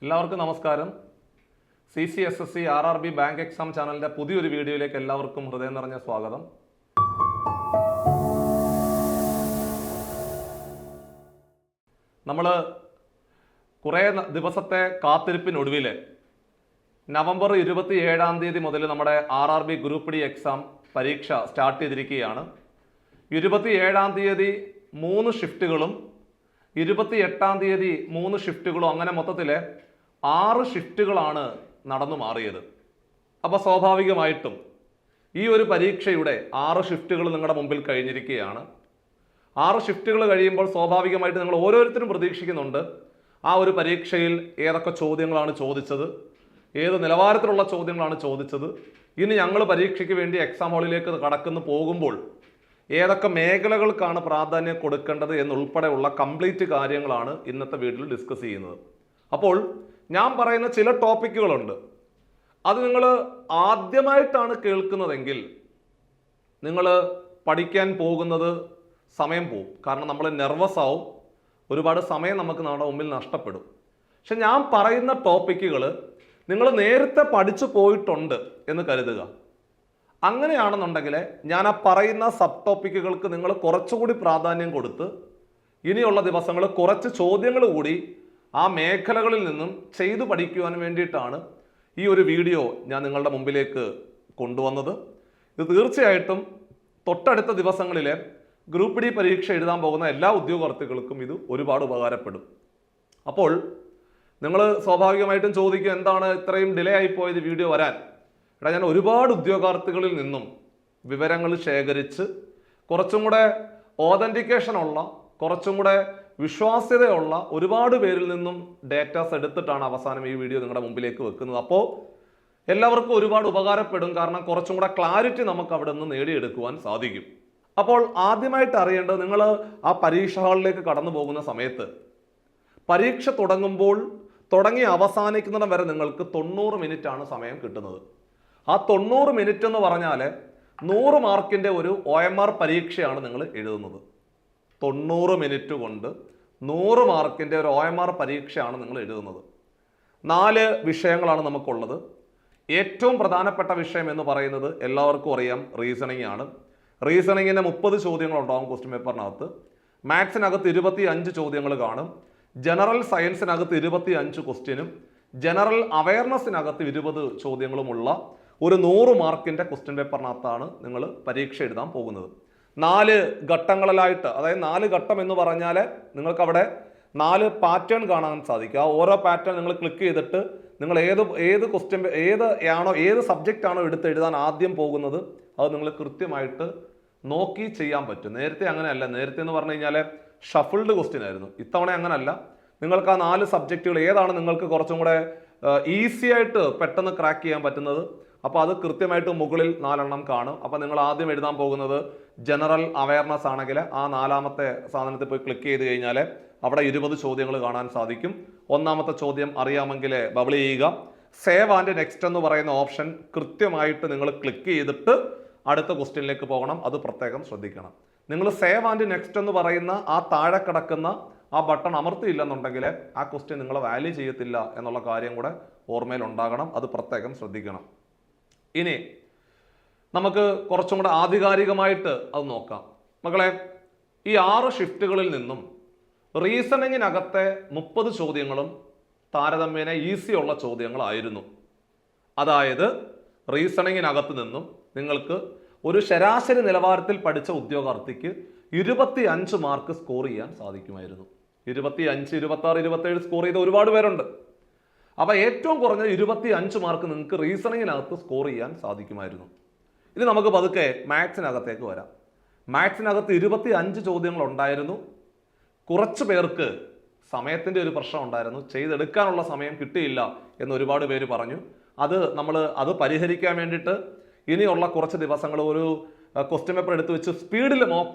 എല്ലാവർക്കും നമസ്കാരം. CCSSC RRB bank exam ചാനലിൻ്റെ പുതിയൊരു വീഡിയോയിലേക്ക് എല്ലാവർക്കും ഹൃദയം നിറഞ്ഞ സ്വാഗതം. നമ്മൾ കുറേ ദിവസത്തെ കാത്തിരിപ്പിനൊടുവിൽ നവംബർ 27 മുതൽ നമ്മുടെ RRB ഗ്രൂപ്പ് ഡി എക്സാം പരീക്ഷ സ്റ്റാർട്ട് ചെയ്തിരിക്കുകയാണ്. 27 3 ഷിഫ്റ്റുകളും 28 3 ഷിഫ്റ്റുകളും അങ്ങനെ മൊത്തത്തിൽ 6 ഷിഫ്റ്റുകളാണ് നടന്നു മാറിയത്. അപ്പോൾ സ്വാഭാവികമായിട്ടും ഈ ഒരു പരീക്ഷയുടെ 6 ഷിഫ്റ്റുകൾ നിങ്ങളുടെ മുമ്പിൽ കഴിഞ്ഞിരിക്കുകയാണ്. 6 ഷിഫ്റ്റുകൾ കഴിയുമ്പോൾ സ്വാഭാവികമായിട്ട് നിങ്ങൾ ഓരോരുത്തരും പ്രതീക്ഷിക്കുന്നുണ്ട് ആ ഒരു പരീക്ഷയിൽ ഏതൊക്കെ ചോദ്യങ്ങളാണ് ചോദിച്ചത്, ഏത് നിലവാരത്തിലുള്ള ചോദ്യങ്ങളാണ് ചോദിച്ചത്, ഇനി ഞങ്ങൾ പരീക്ഷയ്ക്ക് വേണ്ടി എക്സാം ഹാളിലേക്ക് കടക്കുന്നു പോകുമ്പോൾ ഏതൊക്കെ മേഖലകൾക്കാണ് പ്രാധാന്യം കൊടുക്കേണ്ടത് എന്നുൾപ്പെടെയുള്ള കംപ്ലീറ്റ് കാര്യങ്ങളാണ് ഇന്നത്തെ വീഡിയോയിൽ ഡിസ്കസ് ചെയ്യുന്നത്. അപ്പോൾ ഞാൻ പറയുന്ന ചില ടോപ്പിക്കുകളുണ്ട്, അത് നിങ്ങൾ ആദ്യമായിട്ടാണ് കേൾക്കുന്നതെങ്കിൽ നിങ്ങൾ പഠിക്കാൻ പോകുന്നത് സമയം പോവും. കാരണം നമ്മൾ നെർവസ് ആവും, ഒരുപാട് സമയം നമുക്ക് നമ്മുടെ മുമ്പിൽ നഷ്ടപ്പെടും. പക്ഷെ ഞാൻ പറയുന്ന ടോപ്പിക്കുകൾ നിങ്ങൾ നേരത്തെ പഠിച്ചു പോയിട്ടുണ്ട് എന്ന് കരുതുക. അങ്ങനെയാണെന്നുണ്ടെങ്കിൽ ഞാൻ ആ പറയുന്ന സബ് ടോപ്പിക്കുകൾക്ക് നിങ്ങൾ കുറച്ചുകൂടി പ്രാധാന്യം കൊടുത്ത് ഇനിയുള്ള ദിവസങ്ങൾ കുറച്ച് ചോദ്യങ്ങൾ കൂടി ആ മേഖലകളിൽ നിന്നും ചെയ്തു പഠിക്കുവാൻ വേണ്ടിയിട്ടാണ് ഈ ഒരു വീഡിയോ ഞാൻ നിങ്ങളുടെ മുമ്പിലേക്ക് കൊണ്ടുവന്നത്. ഇത് തീർച്ചയായിട്ടും തൊട്ടടുത്ത ദിവസങ്ങളിലെ ഗ്രൂപ്പ് ഡി പരീക്ഷ എഴുതാൻ പോകുന്ന എല്ലാ ഉദ്യോഗാർത്ഥികൾക്കും ഇത് ഒരുപാട് ഉപകാരപ്പെടും. അപ്പോൾ നിങ്ങൾ സ്വാഭാവികമായിട്ടും ചോദിക്കും, എന്താണ് ഇത്രയും ഡിലേ ആയിപ്പോയത് വീഡിയോ വരാൻ? ഇവിടെ ഞാൻ ഒരുപാട് ഉദ്യോഗാർത്ഥികളിൽ നിന്നും വിവരങ്ങൾ ശേഖരിച്ച് കുറച്ചും കൂടെ ഓതൻറ്റിക്കേഷനുള്ള, കുറച്ചും കൂടെ വിശ്വാസ്യതയുള്ള ഒരുപാട് പേരിൽ നിന്നും ഡേറ്റാസ് എടുത്തിട്ടാണ് അവസാനം ഈ വീഡിയോ നിങ്ങളുടെ മുമ്പിലേക്ക് വെക്കുന്നത്. അപ്പോൾ എല്ലാവർക്കും ഒരുപാട് ഉപകാരപ്പെടും. കാരണം കുറച്ചും കൂടെ ക്ലാരിറ്റി നമുക്ക് അവിടെ നിന്ന് നേടിയെടുക്കുവാൻ സാധിക്കും. അപ്പോൾ ആദ്യമായിട്ട് അറിയേണ്ടത്, നിങ്ങൾ ആ പരീക്ഷ ഹാളിലേക്ക് കടന്നു പോകുന്ന സമയത്ത് പരീക്ഷ തുടങ്ങി അവസാനിക്കുന്നിടം വരെ നിങ്ങൾക്ക് 90 മിനിറ്റാണ് സമയം കിട്ടുന്നത്. ആ 90 മിനിറ്റ് എന്ന് പറഞ്ഞാൽ 100 മാർക്കിൻ്റെ ഒരു OMR പരീക്ഷയാണ് നിങ്ങൾ എഴുതുന്നത്. 90 മിനിറ്റ് കൊണ്ട് 100 മാർക്കിൻ്റെ ഒരു OMR പരീക്ഷയാണ് നിങ്ങൾ എഴുതുന്നത്. 4 വിഷയങ്ങളാണ് നമുക്കുള്ളത്. ഏറ്റവും പ്രധാനപ്പെട്ട വിഷയം എന്ന് പറയുന്നത് എല്ലാവർക്കും അറിയാം, റീസണിങ് ആണ്. റീസണിങ്ങിന് 30 ചോദ്യങ്ങളുണ്ടാകും ക്വസ്റ്റ്യൻ പേപ്പറിനകത്ത്. മാത്സിനകത്ത് 25 ചോദ്യങ്ങൾ കാണും. ജനറൽ സയൻസിനകത്ത് 25 ക്വസ്റ്റ്യനും ജനറൽ അവയർനെസ്സിനകത്ത് 20 ചോദ്യങ്ങളുമുള്ള ഒരു 100 മാർക്കിൻ്റെ ക്വസ്റ്റ്യൻ പേപ്പറിനകത്താണ് നിങ്ങൾ പരീക്ഷ എഴുതാൻ പോകുന്നത്. 4 ഘട്ടങ്ങളിലായിട്ട്, അതായത് 4 ഘട്ടം എന്ന് പറഞ്ഞാൽ നിങ്ങൾക്ക് അവിടെ 4 പാറ്റേൺ കാണാൻ സാധിക്കും. ആ ഓരോ പാറ്റേൺ നിങ്ങൾ ക്ലിക്ക് ചെയ്തിട്ട് നിങ്ങൾ ഏത് ക്വസ്റ്റ്യൻ ഏത് സബ്ജക്റ്റ് ആണോ എടുത്ത് എഴുതാൻ ആദ്യം പോകുന്നത് അത് നിങ്ങൾ കൃത്യമായിട്ട് നോക്കി ചെയ്യാൻ പറ്റും. നേരത്തെ അങ്ങനെയല്ല. നേരത്തെ എന്ന് പറഞ്ഞു കഴിഞ്ഞാൽ ഷഫിൾഡ് ക്വസ്റ്റ്യൻ ആയിരുന്നു. ഇത്തവണ അങ്ങനല്ല. നിങ്ങൾക്ക് ആ 4 സബ്ജക്റ്റുകൾ ഏതാണ് നിങ്ങൾക്ക് കുറച്ചും കൂടെ ഈസി ആയിട്ട് പെട്ടെന്ന് ക്രാക്ക് ചെയ്യാൻ പറ്റുന്നത്, അപ്പോൾ അത് കൃത്യമായിട്ട് മുകളിൽ 4 എണ്ണം കാണും. അപ്പോൾ നിങ്ങൾ ആദ്യം എഴുതാൻ പോകുന്നത് ജനറൽ അവയർനെസ് ആണെങ്കിൽ ആ 4ാമത്തെ സാധനത്തിൽ പോയി ക്ലിക്ക് ചെയ്ത് കഴിഞ്ഞാൽ അവിടെ 20 ചോദ്യങ്ങൾ കാണാൻ സാധിക്കും. 1ാമത്തെ ചോദ്യം അറിയാമെങ്കിൽ ബബിൾ ചെയ്യുക. സേവ് ആൻഡ് നെക്സ്റ്റ് എന്ന് പറയുന്ന ഓപ്ഷൻ കൃത്യമായിട്ട് നിങ്ങൾ ക്ലിക്ക് ചെയ്തിട്ട് അടുത്ത ക്വസ്റ്റ്യനിലേക്ക് പോകണം. അത് പ്രത്യേകം ശ്രദ്ധിക്കണം. നിങ്ങൾ സേവ് ആൻഡ് നെക്സ്റ്റ് എന്ന് പറയുന്ന ആ താഴെ കിടക്കുന്ന ആ ബട്ടൺ അമർത്തിയില്ലെന്നുണ്ടെങ്കിൽ ആ ക്വസ്റ്റ്യൻ നിങ്ങൾ വാല്യൂ ചെയ്യത്തില്ല എന്നുള്ള കാര്യം കൂടെ ഓർമ്മയിൽ ഉണ്ടാകണം. അത് പ്രത്യേകം ശ്രദ്ധിക്കണം. ഇനി നമുക്ക് കുറച്ചും കൂടെ ആധികാരികമായിട്ട് അത് നോക്കാം. മക്കളെ, ഈ 6 ഷിഫ്റ്റുകളിൽ നിന്നും റീസണിങ്ങിനകത്തെ 30 ചോദ്യങ്ങളും താരതമ്യേന ഈസിയുള്ള ചോദ്യങ്ങളായിരുന്നു. അതായത് റീസണിങ്ങിനകത്ത് നിന്നും നിങ്ങൾക്ക് ഒരു ശരാശരി നിലവാരത്തിൽ പഠിച്ച ഉദ്യോഗാർത്ഥിക്ക് 25 മാർക്ക് സ്കോർ ചെയ്യാൻ സാധിക്കുമായിരുന്നു. 25, 26, 27 സ്കോർ ചെയ്ത ഒരുപാട് പേരുണ്ട്. അപ്പോൾ ഏറ്റവും കുറഞ്ഞ 25 മാർക്ക് നിങ്ങൾക്ക് റീസണിങ്ങിനകത്ത് സ്കോർ ചെയ്യാൻ സാധിക്കുമായിരുന്നു. ഇനി നമുക്ക് പതുക്കെ മാത്സിനകത്തേക്ക് വരാം. മാത്സിനകത്ത് 25 ചോദ്യങ്ങൾ ഉണ്ടായിരുന്നു. കുറച്ച് പേർക്ക് സമയത്തിൻ്റെ ഒരു പ്രശ്നം ഉണ്ടായിരുന്നു, ചെയ്തെടുക്കാനുള്ള സമയം കിട്ടിയില്ല എന്ന് ഒരുപാട് പേര് പറഞ്ഞു. അത് പരിഹരിക്കാൻ വേണ്ടിയിട്ട് ഇനിയുള്ള കുറച്ച് ദിവസങ്ങൾ ഒരു ക്വസ്റ്റ്യൻ പേപ്പർ എടുത്ത് വെച്ച് സ്പീഡിൽ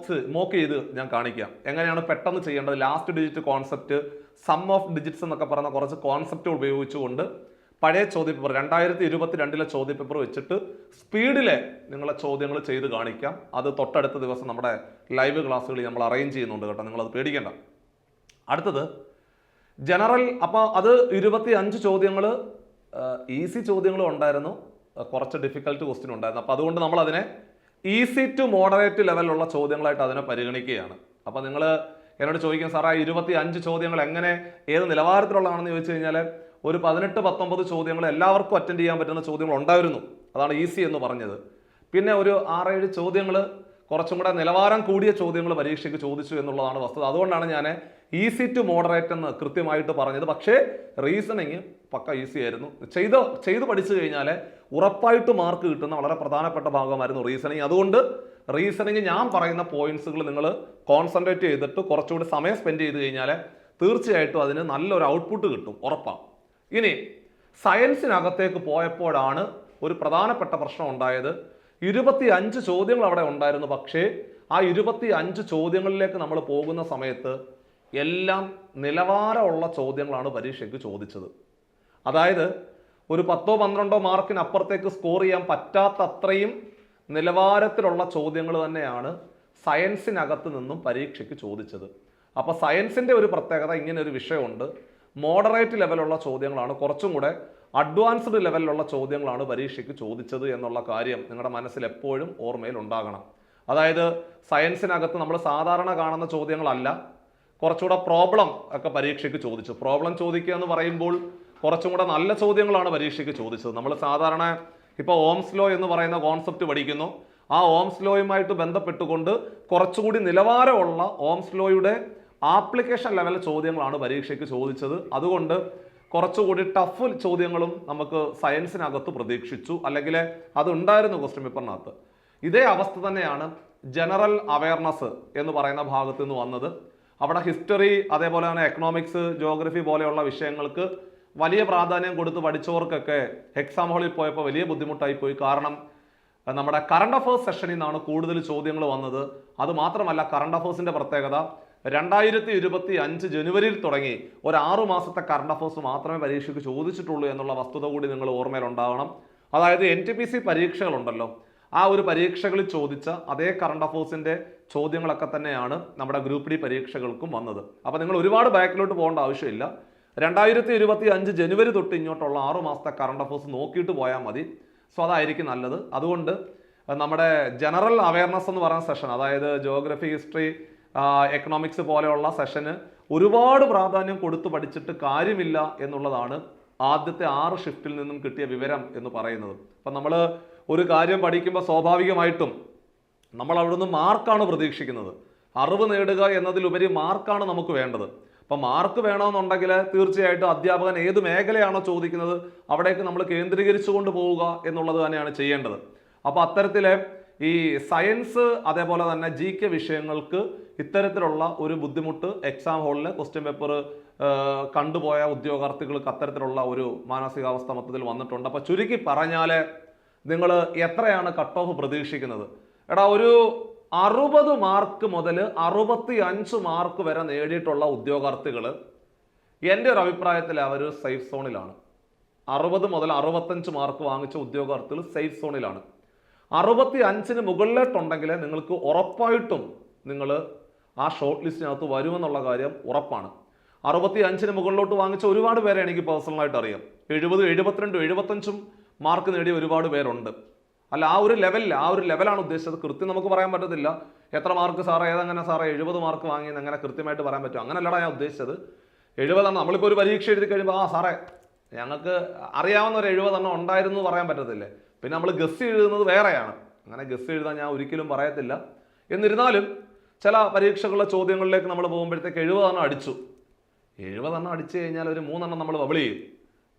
മോക്ക് ചെയ്ത് ഞാൻ കാണിക്കാം. എങ്ങനെയാണ് പെട്ടെന്ന് ചെയ്യേണ്ടത്, last digit concept, sum of digits എന്നൊക്കെ പറയുന്ന കുറച്ച് കോൺസെപ്റ്റ് ഉപയോഗിച്ചുകൊണ്ട് പഴയ ചോദ്യപേപ്പർ 2022 ചോദ്യപേപ്പർ വെച്ചിട്ട് സ്പീഡിലെ നിങ്ങളെ ചോദ്യങ്ങൾ ചെയ്ത് കാണിക്കാം. അത് തൊട്ടടുത്ത ദിവസം നമ്മുടെ ലൈവ് ക്ലാസ്സുകളിൽ നമ്മൾ അറേഞ്ച് ചെയ്യുന്നുണ്ട് കേട്ടോ, നിങ്ങളത് പേടിക്കേണ്ട. അടുത്തത് ജനറൽ അപ്പോൾ അത് 25 ചോദ്യങ്ങൾ ഈസി ചോദ്യങ്ങളും ഉണ്ടായിരുന്നു, കുറച്ച് ഡിഫിക്കൽട്ട് ക്വസ്റ്റ്യൻ ഉണ്ടായിരുന്നു. അപ്പോൾ അതുകൊണ്ട് നമ്മൾ അതിനെ ഈസി ടു മോഡറേറ്റ് ലെവലിലുള്ള ചോദ്യങ്ങളായിട്ട് അതിനെ പരിഗണിക്കുകയാണ്. അപ്പോൾ നിങ്ങൾ എന്നോട് ചോദിക്കും സാർ ആ 25 ചോദ്യങ്ങൾ എങ്ങനെ ഏത് നിലവാരത്തിലുള്ളതാണെന്ന് ചോദിച്ചു കഴിഞ്ഞാൽ ഒരു 18-19 ചോദ്യങ്ങൾ എല്ലാവർക്കും അറ്റൻഡ് ചെയ്യാൻ പറ്റുന്ന ചോദ്യങ്ങൾ ഉണ്ടായിരുന്നു. അതാണ് ഈസി എന്ന് പറഞ്ഞത്. പിന്നെ ഒരു 6-7 ചോദ്യങ്ങൾ കുറച്ചും കൂടെ നിലവാരം കൂടിയ ചോദ്യങ്ങൾ പരീക്ഷയ്ക്ക് ചോദിച്ചു എന്നുള്ളതാണ് വസ്തുത. അതുകൊണ്ടാണ് ഞാൻ ഈസി ടു മോഡറേറ്റ് എന്ന് കൃത്യമായിട്ട് പറഞ്ഞത്. പക്ഷേ റീസണിങ് പക്ക ഈസി ആയിരുന്നു. ചെയ്ത് പഠിച്ചു കഴിഞ്ഞാൽ ഉറപ്പായിട്ട് മാർക്ക് കിട്ടുന്ന വളരെ പ്രധാനപ്പെട്ട ഭാഗമായിരുന്നു റീസണിങ്. അതുകൊണ്ട് റീസണിങ് ഞാൻ പറയുന്ന പോയിന്റ്സുകൾ നിങ്ങൾ കോൺസെൻട്രേറ്റ് ചെയ്തിട്ട് കുറച്ചുകൂടി സമയം സ്പെൻഡ് ചെയ്ത് കഴിഞ്ഞാൽ തീർച്ചയായിട്ടും അതിന് നല്ലൊരു ഔട്ട്പുട്ട് കിട്ടും, ഉറപ്പാണ്. ഇനി സയൻസിനകത്തേക്ക് പോയപ്പോഴാണ് ഒരു പ്രധാനപ്പെട്ട പ്രശ്നം ഉണ്ടായത്. 25 ചോദ്യങ്ങൾ അവിടെ ഉണ്ടായിരുന്നു. പക്ഷേ ആ 25 ചോദ്യങ്ങളിലേക്ക് നമ്മൾ പോകുന്ന സമയത്ത് എല്ലാം നിലവാരമുള്ള ചോദ്യങ്ങളാണ് പരീക്ഷയ്ക്ക് ചോദിച്ചത്. അതായത് ഒരു 10-12 മാർക്കിന് അപ്പുറത്തേക്ക് സ്കോർ ചെയ്യാൻ പറ്റാത്ത അത്രയും നിലവാരത്തിലുള്ള ചോദ്യങ്ങൾ തന്നെയാണ് സയൻസിനകത്ത് നിന്നും പരീക്ഷയ്ക്ക് ചോദിച്ചത്. അപ്പോൾ സയൻസിൻ്റെ ഒരു പ്രത്യേകത, ഇങ്ങനെ ഒരു വിഷയമുണ്ട്, മോഡറേറ്റ് ലെവലുള്ള ചോദ്യങ്ങളാണ്, കുറച്ചും കൂടെ അഡ്വാൻസ്ഡ് ലെവലിലുള്ള ചോദ്യങ്ങളാണ് പരീക്ഷയ്ക്ക് ചോദിച്ചത് എന്നുള്ള കാര്യം നിങ്ങളുടെ മനസ്സിൽ എപ്പോഴും ഓർമ്മയിൽ ഉണ്ടാകണം. അതായത് സയൻസിനകത്ത് നമ്മൾ സാധാരണ കാണുന്ന ചോദ്യങ്ങളല്ല, കുറച്ചുകൂടെ പ്രോബ്ലം ഒക്കെ പരീക്ഷയ്ക്ക് ചോദിച്ചു. പ്രോബ്ലം ചോദിക്കുക എന്ന് പറയുമ്പോൾ കുറച്ചും കൂടെ നല്ല ചോദ്യങ്ങളാണ് പരീക്ഷയ്ക്ക് ചോദിച്ചത്. നമ്മൾ സാധാരണ ഇപ്പോൾ ഓംസ് ലോ എന്ന് പറയുന്ന കോൺസെപ്റ്റ് പഠിക്കുന്നു. ആ ഓംസ് ലോയുമായിട്ട് ബന്ധപ്പെട്ടുകൊണ്ട് കുറച്ചുകൂടി നിലവാരമുള്ള ഓംസ് ലോയുടെ ആപ്ലിക്കേഷൻ ലെവൽ ചോദ്യങ്ങളാണ് പരീക്ഷയ്ക്ക് ചോദിച്ചത്. അതുകൊണ്ട് കുറച്ചുകൂടി ടഫ് ചോദ്യങ്ങളും നമുക്ക് സയൻസിനകത്ത് പ്രതീക്ഷിച്ചു, അല്ലെങ്കിൽ അതുണ്ടായിരുന്നു ക്വസ്റ്റ്യൻ പേപ്പറിനകത്ത്. ഇതേ അവസ്ഥ തന്നെയാണ് ജനറൽ അവയർനെസ് എന്ന് പറയുന്ന ഭാഗത്ത് നിന്ന് വന്നത്. അവിടെ ഹിസ്റ്ററി, അതേപോലെ തന്നെ എക്കണോമിക്സ്, ജോഗ്രഫി പോലെയുള്ള വിഷയങ്ങൾക്ക് വലിയ പ്രാധാന്യം കൊടുത്ത് പഠിച്ചവർക്കൊക്കെ എക്സാം ഹാളിൽ പോയപ്പോൾ വലിയ ബുദ്ധിമുട്ടായി പോയി. കാരണം നമ്മുടെ കറണ്ട് അഫേഴ്സ് സെഷനിൽ നിന്നാണ് കൂടുതൽ ചോദ്യങ്ങൾ വന്നത്. അത് മാത്രമല്ല, കറണ്ട് അഫേഴ്സിന്റെ പ്രത്യേകത 2025 ജനുവരിയിൽ തുടങ്ങി ഒരു 6 മാസത്തെ കറണ്ട് അഫേഴ്സ് മാത്രമേ പരീക്ഷയ്ക്ക് ചോദിച്ചിട്ടുള്ളൂ എന്നുള്ള വസ്തുത കൂടി നിങ്ങൾ ഓർമ്മയിലുണ്ടാവണം. അതായത് NTPC പരീക്ഷകളുണ്ടല്ലോ, ആ ഒരു പരീക്ഷകളിൽ ചോദിച്ച അതേ കറണ്ട് അഫേഴ്സിന്റെ ചോദ്യങ്ങളൊക്കെ തന്നെയാണ് നമ്മുടെ ഗ്രൂപ്പ് ഡി പരീക്ഷകൾക്കും വന്നത്. അപ്പോൾ നിങ്ങൾ ഒരുപാട് ബാക്കിലോട്ട് പോകേണ്ട ആവശ്യമില്ല. 2025 ജനുവരി തൊട്ട് ഇങ്ങോട്ടുള്ള 6 മാസത്തെ കറണ്ട് അഫേഴ്സ് നോക്കിയിട്ട് പോയാൽ മതി. സോ അതായിരിക്കും നല്ലത്. അതുകൊണ്ട് നമ്മുടെ ജനറൽ അവയർനെസ് എന്ന് പറയുന്ന സെഷൻ, അതായത് ജോഗ്രഫി, ഹിസ്റ്ററി, എക്കണോമിക്സ് പോലെയുള്ള സെഷന് ഒരുപാട് പ്രാധാന്യം കൊടുത്തു പഠിച്ചിട്ട് കാര്യമില്ല എന്നുള്ളതാണ് ആദ്യത്തെ 6 ഷിഫ്റ്റിൽ നിന്നും കിട്ടിയ വിവരം എന്ന് പറയുന്നത്. അപ്പം നമ്മൾ ഒരു കാര്യം പഠിക്കുമ്പോൾ സ്വാഭാവികമായിട്ടും നമ്മൾ അവിടുന്ന് മാർക്കാണ് പ്രതീക്ഷിക്കുന്നത്. അറിവ് നേടുക എന്നതിലുപരി മാർക്കാണ് നമുക്ക് വേണ്ടത്. അപ്പം മാർക്ക് വേണമെന്നുണ്ടെങ്കിൽ തീർച്ചയായിട്ടും അധ്യാപകൻ ഏത് മേഖലയാണോ ചോദിക്കുന്നത് അവിടേക്ക് നമ്മൾ കേന്ദ്രീകരിച്ചുകൊണ്ട് പോവുക എന്നുള്ളത് തന്നെയാണ് ചെയ്യേണ്ടത്. അപ്പോൾ അത്തരത്തിലെ ഈ സയൻസ്, അതേപോലെ തന്നെ GK വിഷയങ്ങൾക്ക് ഇത്തരത്തിലുള്ള ഒരു ബുദ്ധിമുട്ട് എക്സാം ഹാളിൽ ക്വസ്റ്റ്യൻ പേപ്പർ കണ്ടുപോയ ഉദ്യോഗാർത്ഥികൾക്ക് അത്തരത്തിലുള്ള ഒരു മാനസികാവസ്ഥ മൊത്തത്തിൽ വന്നിട്ടുണ്ട്. അപ്പോൾ ചുരുക്കി പറഞ്ഞാൽ നിങ്ങൾ എത്രയാണ് കട്ട് ഓഫ് പ്രതീക്ഷിക്കുന്നത്? എടാ, ഒരു 60 മാർക്ക് മുതൽ 65 മാർക്ക് വരെ നേടിയിട്ടുള്ള ഉദ്യോഗാർത്ഥികൾ എൻ്റെ ഒരു അഭിപ്രായത്തിൽ അവർ സേഫ് സോണിലാണ്. 60 മുതൽ 65 മാർക്ക് വാങ്ങിച്ച ഉദ്യോഗാർത്ഥികൾ സേഫ് സോണിലാണ്. 65-ന് മുകളിലോട്ടുണ്ടെങ്കിൽ നിങ്ങൾക്ക് ഉറപ്പായിട്ടും നിങ്ങൾ ആ ഷോർട്ട് ലിസ്റ്റിനകത്ത് വരുമെന്നുള്ള കാര്യം ഉറപ്പാണ്. 65-ന് മുകളിലോട്ട് വാങ്ങിച്ച ഒരുപാട് പേരെ എനിക്ക് പേഴ്സണലായിട്ട് അറിയാം. 70, 72, 75 മാർക്ക് നേടിയ ഒരുപാട് പേരുണ്ട്. അല്ല, ആ ഒരു ലെവലാണ് ഉദ്ദേശിച്ചത്. കൃത്യം നമുക്ക് പറയാൻ പറ്റത്തില്ല എത്ര മാർക്ക് സാറേ, ഏതങ്ങനെ സാറേ 70 മാർക്ക് വാങ്ങിയെന്ന് എങ്ങനെ കൃത്യമായിട്ട് പറയാൻ പറ്റും? അങ്ങനെയല്ലടാ ഞാൻ ഉദ്ദേശിച്ചത്. 70 നമ്മളിപ്പോൾ ഒരു പരീക്ഷ എഴുതി കഴിയുമ്പോൾ സാറേ ഞങ്ങൾക്ക് അറിയാവുന്ന ഒരു 70 ഉണ്ടായിരുന്നു എന്ന് പറയാൻ പറ്റത്തില്ലേ? പിന്നെ നമ്മൾ ഗസ് എഴുതുന്നത് വേറെയാണ്. അങ്ങനെ ഗസ് എഴുതാൻ ഞാൻ ഒരിക്കലും പറയത്തില്ല. എന്നിരുന്നാലും ചില പരീക്ഷകളുടെ ചോദ്യങ്ങളിലേക്ക് നമ്മൾ പോകുമ്പോഴത്തേക്ക് 70 അടിച്ചു. 70 അടിച്ചു കഴിഞ്ഞാൽ ഒരു 3 നമ്മൾ ബബിൾ ചെയ്യും.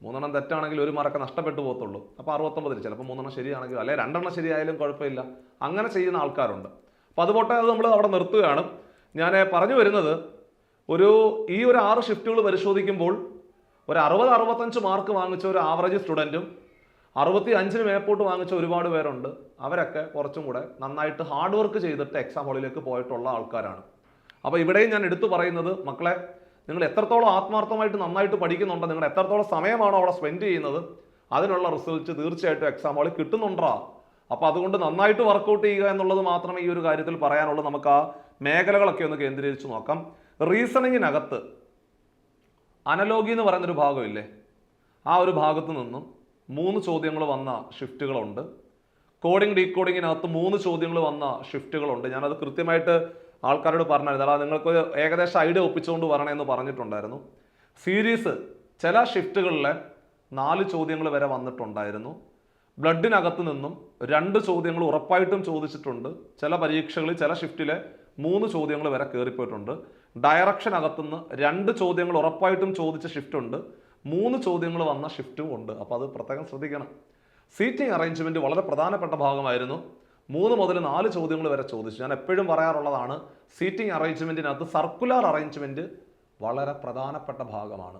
3 തെറ്റാണെങ്കിൽ 1 മാർക്ക് നഷ്ടപ്പെട്ടു പോകത്തുള്ളൂ. അപ്പോൾ 69, ചിലപ്പോൾ 3 ശരിയാണെങ്കിൽ, അല്ലെ 2 ശരിയായാലും കുഴപ്പമില്ല. അങ്ങനെ ചെയ്യുന്ന ആൾക്കാരുണ്ട്. അപ്പോൾ അതുപോട്ടെ, അത് നമ്മൾ അവിടെ നിർത്തുകയാണ്. ഞാൻ പറഞ്ഞു വരുന്നത്, ഈ ഒരു 6 ഷിഫ്റ്റുകൾ പരിശോധിക്കുമ്പോൾ ഒരു 60-65 മാർക്ക് വാങ്ങിച്ച ഒരു ആവറേജ് സ്റ്റുഡൻറ്റും 65-ന് മേപ്പോട്ട് വാങ്ങിച്ച ഒരുപാട് പേരുണ്ട്. അവരൊക്കെ കുറച്ചും കൂടെ നന്നായിട്ട് ഹാർഡ് വർക്ക് ചെയ്തിട്ട് എക്സാം ഹാളിലേക്ക് പോയിട്ടുള്ള ആൾക്കാരാണ്. അപ്പോൾ ഇവിടെയും ഞാൻ എടുത്തു പറയുന്നത്, മക്കളെ, നിങ്ങൾ എത്രത്തോളം ആത്മാർത്ഥമായിട്ട് നന്നായിട്ട് പഠിക്കുന്നുണ്ടോ, നിങ്ങൾ എത്രത്തോളം സമയമാണോ അവിടെ സ്പെൻഡ് ചെയ്യുന്നത്, അതിനുള്ള റിസൾട്ട് തീർച്ചയായിട്ടും എക്സാം ഹാളിൽ കിട്ടുന്നുണ്ടോ. അപ്പോൾ അതുകൊണ്ട് നന്നായിട്ട് വർക്കൗട്ട് ചെയ്യുക എന്നുള്ളത് മാത്രമേ ഈ ഒരു കാര്യത്തിൽ പറയാനുള്ളൂ. നമുക്ക് ആ മേഖലകളൊക്കെ ഒന്ന് കേന്ദ്രീകരിച്ച് നോക്കാം. റീസണിങ്ങിനകത്ത് അനലോഗി എന്ന് പറയുന്നൊരു ഭാഗമില്ലേ, ആ ഒരു ഭാഗത്തു നിന്നും 3 ചോദ്യങ്ങൾ വന്ന ഷിഫ്റ്റുകളുണ്ട്. കോഡിംഗ് ഡീകോഡിങ്ങിനകത്ത് 3 ചോദ്യങ്ങൾ വന്ന ഷിഫ്റ്റുകളുണ്ട്. ഞാനത് കൃത്യമായിട്ട് ആൾക്കാരോട് പറഞ്ഞായിരുന്നു. അതാ നിങ്ങൾക്ക് ഏകദേശം ഐഡിയ ഒപ്പിച്ചുകൊണ്ട് വരണമെന്ന് പറഞ്ഞിട്ടുണ്ടായിരുന്നു. സീരീസ് ചില ഷിഫ്റ്റുകളിലെ 4 ചോദ്യങ്ങൾ വരെ വന്നിട്ടുണ്ടായിരുന്നു. ബ്ലഡിനകത്ത് നിന്നും 2 ചോദ്യങ്ങൾ ഉറപ്പായിട്ടും ചോദിച്ചിട്ടുണ്ട്. ചില പരീക്ഷകളിൽ ചില ഷിഫ്റ്റിലെ 3 ചോദ്യങ്ങൾ വരെ കയറിപ്പോയിട്ടുണ്ട്. ഡയറക്ഷൻ അകത്തുനിന്ന് 2 ചോദ്യങ്ങൾ ഉറപ്പായിട്ടും ചോദിച്ച ഷിഫ്റ്റ് ഉണ്ട്, 3 ചോദ്യങ്ങൾ വന്ന ഷിഫ്റ്റും ഉണ്ട്. അപ്പോൾ അത് പ്രത്യേകം ശ്രദ്ധിക്കണം. സീറ്റിംഗ് അറേഞ്ച്മെന്റ് വളരെ പ്രധാനപ്പെട്ട ഭാഗമായിരുന്നു. 3 മുതൽ 4 ചോദ്യങ്ങൾ വരെ ചോദിച്ചു. ഞാൻ എപ്പോഴും പറയാറുള്ളതാണ്, സീറ്റിംഗ് അറേഞ്ച്മെന്റിനകത്ത് സർക്കുലർ അറേഞ്ച്മെന്റ് വളരെ പ്രധാനപ്പെട്ട ഭാഗമാണ്.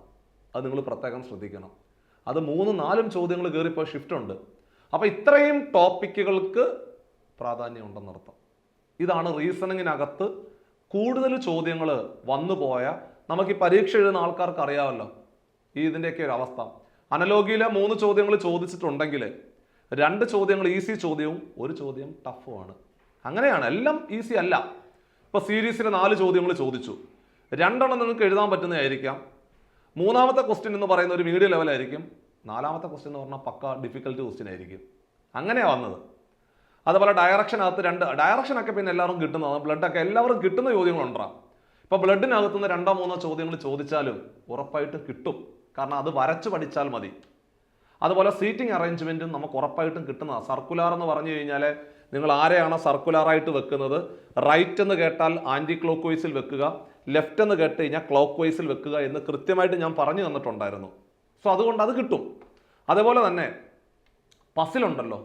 അത് നിങ്ങൾ പ്രത്യേകം ശ്രദ്ധിക്കണം. അത് 3-4 ചോദ്യങ്ങൾ കയറിപ്പോയ ഷിഫ്റ്റ് ഉണ്ട്. അപ്പോൾ ഇത്രയും ടോപ്പിക്കുകൾക്ക് പ്രാധാന്യം ഉണ്ടെന്നർത്ഥം. ഇതാണ് റീസണിങ്ങിനകത്ത് കൂടുതൽ ചോദ്യങ്ങൾ വന്നുപോയ, നമുക്ക് ഈ പരീക്ഷ എഴുതുന്ന ആൾക്കാർക്ക് അറിയാമല്ലോ ഇതിൻ്റെയൊക്കെ ഒരു അവസ്ഥ. അനലോഗിയിലെ 3 ചോദ്യങ്ങൾ ചോദിച്ചിട്ടുണ്ടെങ്കിൽ 2 ചോദ്യങ്ങൾ ഈസി ചോദ്യവും 1 ചോദ്യം ടഫുമാണ്. അങ്ങനെയാണ്, എല്ലാം ഈസി അല്ല. ഇപ്പോൾ സീരീസിലെ 4 ചോദ്യങ്ങൾ ചോദിച്ചു, 2 നിങ്ങൾക്ക് എഴുതാൻ പറ്റുന്നതായിരിക്കാം. 3ാമത്തെ ക്വസ്റ്റ്യൻ എന്ന് പറയുന്ന ഒരു മീഡിയം ലെവലായിരിക്കും. 4ാമത്തെ ക്വസ്റ്റ്യൻ എന്ന് പറഞ്ഞാൽ പക്ക ഡിഫിക്കൽട്ടി ക്വസ്റ്റ്യൻ ആയിരിക്കും. അങ്ങനെയാണ് വന്നത്. അതുപോലെ ഡയറക്ഷനകത്ത് 2 ഡയറക്ഷനൊക്കെ പിന്നെ എല്ലാവർക്കും കിട്ടുന്നതാണ്. ബ്ലഡൊക്കെ എല്ലാവർക്കും കിട്ടുന്ന ചോദ്യങ്ങളുണ്ടാകും. ഇപ്പോൾ ബ്ലഡിനകത്തുനിന്ന് 2-3 ചോദ്യങ്ങൾ ചോദിച്ചാലും ഉറപ്പായിട്ട് കിട്ടും. കാരണം അത് വരച്ച് പഠിച്ചാൽ മതി. അതുപോലെ സീറ്റിംഗ് അറേഞ്ച്മെന്റും നമുക്ക് ഉറപ്പായിട്ടും കിട്ടുന്നതാണ്. സർക്കുലാർ എന്ന് പറഞ്ഞു കഴിഞ്ഞാൽ നിങ്ങൾ ആരെയാണ് സർക്കുലാറായിട്ട് വെക്കുന്നത്, റൈറ്റ് എന്ന് കേട്ടാൽ ആൻറ്റി ക്ലോക്ക് വൈസിൽ വെക്കുക, ലെഫ്റ്റ് എന്ന് കേട്ട് കഴിഞ്ഞാൽ ക്ലോക്ക് വൈസിൽ വെക്കുക എന്ന് കൃത്യമായിട്ട് ഞാൻ പറഞ്ഞു തന്നിട്ടുണ്ടായിരുന്നു. സോ അതുകൊണ്ട് അത് കിട്ടും. അതേപോലെ തന്നെ പസിലുണ്ടല്ലോ,